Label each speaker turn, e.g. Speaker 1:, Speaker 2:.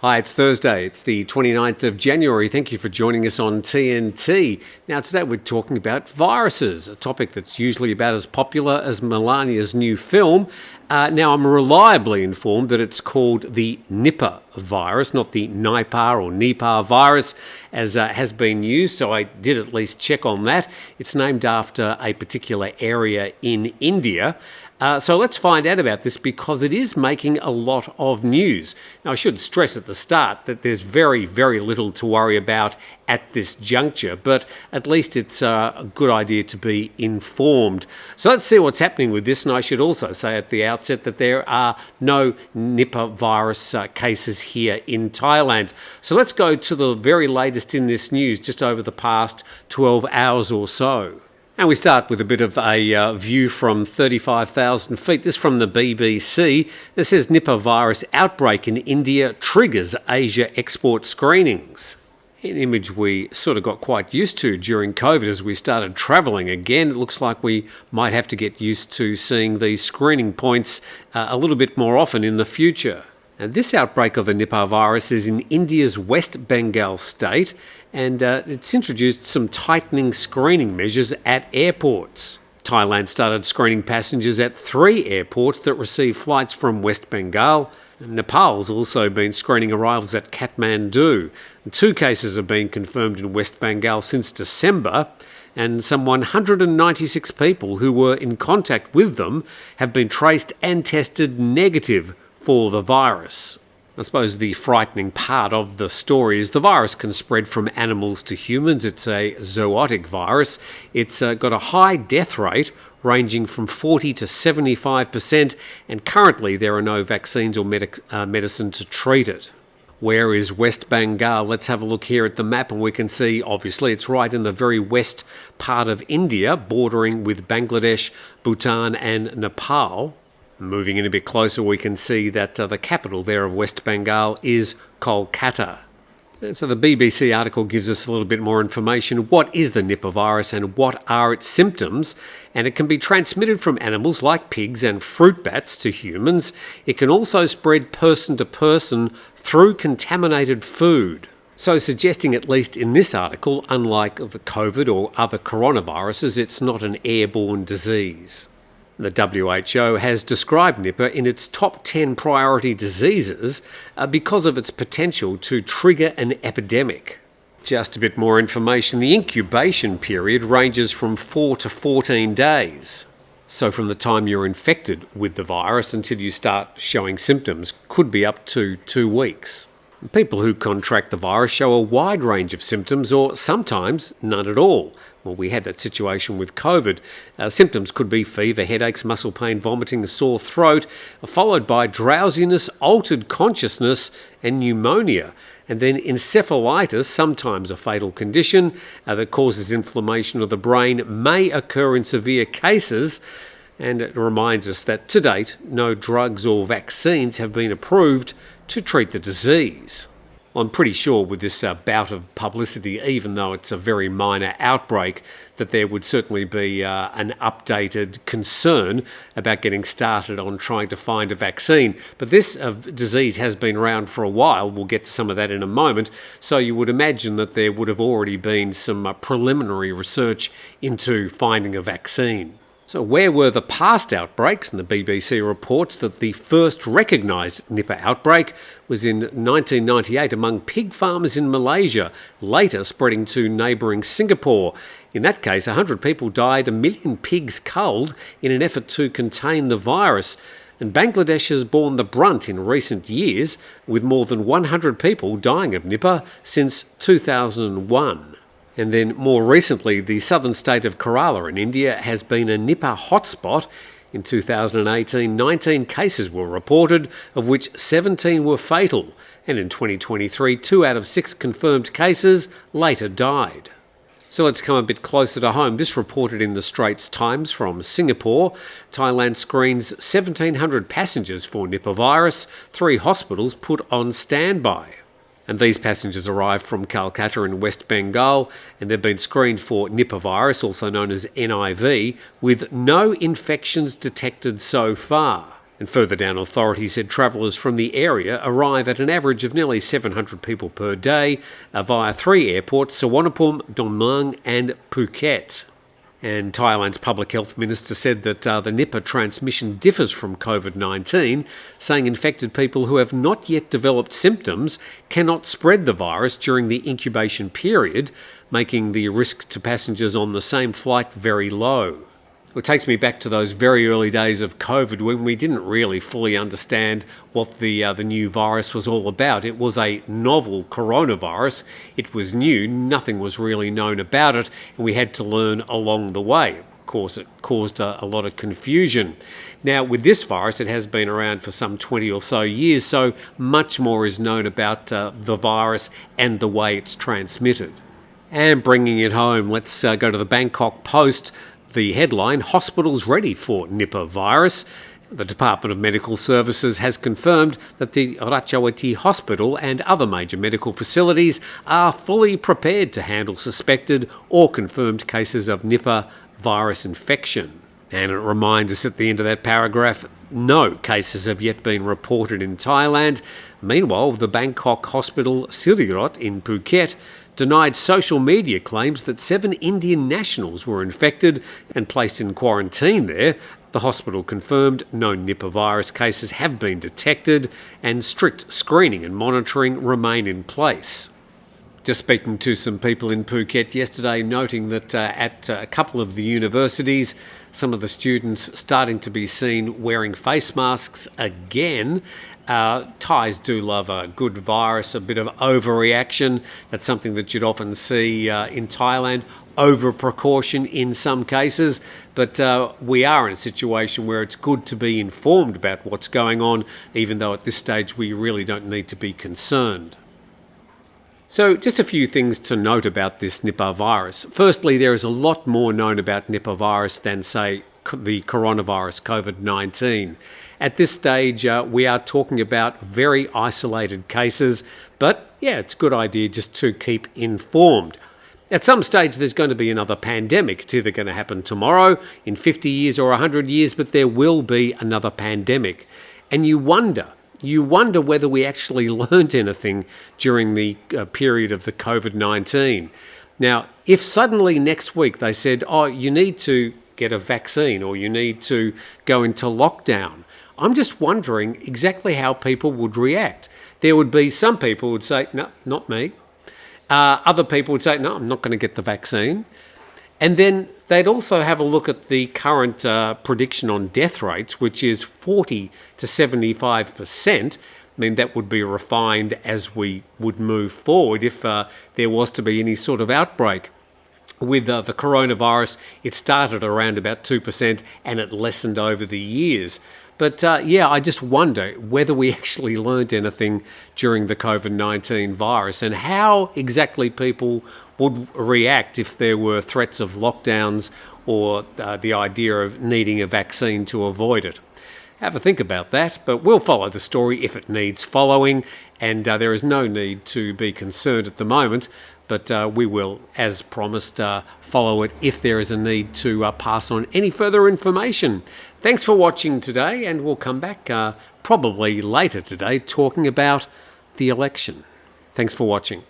Speaker 1: Hi, it's Thursday. It's the 29th of January. Thank you for joining us on TNT. Now, today we're talking about viruses, a topic that's usually about as popular as Melania's new film. Now, I'm reliably informed that it's called the Nipah virus, not the Nipah or Nipah virus, as has been used, so I did at least check on that. It's named after a particular area in India. So let's find out about this because it is making a lot of news. Now, I should stress at the start that there's very, very little to worry about at this juncture, but at least it's a good idea to be informed. So let's see what's happening with this. And I should also say at the outset that there are no Nipah virus cases here in Thailand. So let's go to the very latest in this news just over the past 12 hours or so. And we start with a bit of a view from 35,000 feet. This from the BBC. It says Nipah virus outbreak in India triggers Asia export screenings. An image we sort of got quite used to during COVID as we started travelling again. It looks like we might have to get used to seeing these screening points a little bit more often in the future. And this outbreak of the Nipah virus is in India's West Bengal state, and it's introduced some tightening screening measures at airports. Thailand started screening passengers at 3 airports that receive flights from West Bengal. Nepal's also been screening arrivals at Kathmandu. And 2 cases have been confirmed in West Bengal since December, and some 196 people who were in contact with them have been traced and tested negative for the virus. I suppose the frightening part of the story is the virus can spread from animals to humans. It's a zoonotic virus. It's got a high death rate ranging from 40 to 75%, and currently there are no vaccines or medicine to treat it. Where is West Bengal? Let's have a look here at the map and we can see, obviously, it's right in the very west part of India, bordering with Bangladesh, Bhutan and Nepal. Moving in a bit closer, we can see that the capital there of West Bengal is Kolkata. And so the BBC article gives us a little bit more information. What is the Nipah virus and what are its symptoms? And it can be transmitted from animals like pigs and fruit bats to humans. It can also spread person to person through contaminated food. So suggesting, at least in this article, unlike the COVID or other coronaviruses, it's not an airborne disease. The WHO has described Nipah in its top 10 priority diseases because of its potential to trigger an epidemic. Just a bit more information. The incubation period ranges from 4 to 14 days. So from the time you're infected with the virus until you start showing symptoms could be up to 2 weeks. People who contract the virus show a wide range of symptoms or sometimes none at all. Well, we had that situation with COVID. Symptoms could be fever, headaches, muscle pain, vomiting, a sore throat, followed by drowsiness, altered consciousness and pneumonia. And then encephalitis, sometimes a fatal condition that causes inflammation of the brain, may occur in severe cases. And it reminds us that to date, no drugs or vaccines have been approved to treat the disease. I'm pretty sure with this bout of publicity, even though it's a very minor outbreak, that there would certainly be an updated concern about getting started on trying to find a vaccine. But this disease has been around for a while. We'll get to some of that in a moment. So you would imagine that there would have already been some preliminary research into finding a vaccine. So where were the past outbreaks? And the BBC reports that the first recognised Nipah outbreak was in 1998 among pig farmers in Malaysia, later spreading to neighbouring Singapore. In that case, 100 people died, 1 million pigs culled in an effort to contain the virus. And Bangladesh has borne the brunt in recent years, with more than 100 people dying of Nipah since 2001. And then more recently, the southern state of Kerala in India has been a Nipah hotspot. In 2018, 19 cases were reported, of which 17 were fatal. And in 2023, 2 out of 6 confirmed cases later died. So let's come a bit closer to home. This reported in the Straits Times from Singapore. Thailand screens 1,700 passengers for Nipah virus, 3 hospitals put on standby. And these passengers arrived from Calcutta in West Bengal, and they've been screened for Nipah virus, also known as NIV, with no infections detected so far. And further down, authorities said travellers from the area arrive at an average of nearly 700 people per day via 3 airports, Suvarnabhumi, Don Mueang and Phuket. And Thailand's public health minister said that the Nipah transmission differs from COVID-19, saying infected people who have not yet developed symptoms cannot spread the virus during the incubation period, making the risk to passengers on the same flight very low. It takes me back to those very early days of COVID when we didn't really fully understand what the new virus was all about. It was a novel coronavirus. It was new. Nothing was really known about it, and we had to learn along the way. Of course, it caused a lot of confusion. Now, with this virus, it has been around for some 20 or so years, so much more is known about the virus and the way it's transmitted. And bringing it home, let's go to the Bangkok Post. The headline, hospitals ready for Nipah virus. The Department of Medical Services has confirmed that the Ratchawati Hospital and other major medical facilities are fully prepared to handle suspected or confirmed cases of Nipah virus infection. And it reminds us at the end of that paragraph, no cases have yet been reported in Thailand. Meanwhile, the Bangkok hospital Sirirot in Phuket denied social media claims that 7 Indian nationals were infected and placed in quarantine there. The hospital confirmed no Nipah virus cases have been detected and strict screening and monitoring remain in place. Just speaking to some people in Phuket yesterday, noting that at a couple of the universities, some of the students starting to be seen wearing face masks again. Thais do love a good virus, a bit of overreaction. That's something that you'd often see in Thailand. Over precaution in some cases, but we are in a situation where it's good to be informed about what's going on, even though at this stage we really don't need to be concerned. So just a few things to note about this Nipah virus. Firstly, there is a lot more known about Nipah virus than, say, the coronavirus, COVID-19. At this stage, we are talking about very isolated cases, but yeah, it's a good idea just to keep informed. At some stage, there's going to be another pandemic. It's either going to happen tomorrow, in 50 years or 100 years, but there will be another pandemic. And you wonder whether we actually learnt anything during the period of the COVID-19. Now, if suddenly next week they said, oh, you need to get a vaccine or you need to go into lockdown, I'm just wondering exactly how people would react. There would be some people who would say, no, not me. Other people would say, no, I'm not going to get the vaccine. And then they'd also have a look at the current prediction on death rates, which is 40 to 75%. I mean, that would be refined as we would move forward if there was to be any sort of outbreak. With the coronavirus, it started around about 2% and it lessened over the years. But I just wonder whether we actually learnt anything during the COVID-19 virus and how exactly people would react if there were threats of lockdowns or the idea of needing a vaccine to avoid it. Have a think about that, but we'll follow the story if it needs following, and there is no need to be concerned at the moment, but we will, as promised, follow it if there is a need to pass on any further information. Thanks for watching today, and we'll come back probably later today talking about the election. Thanks for watching.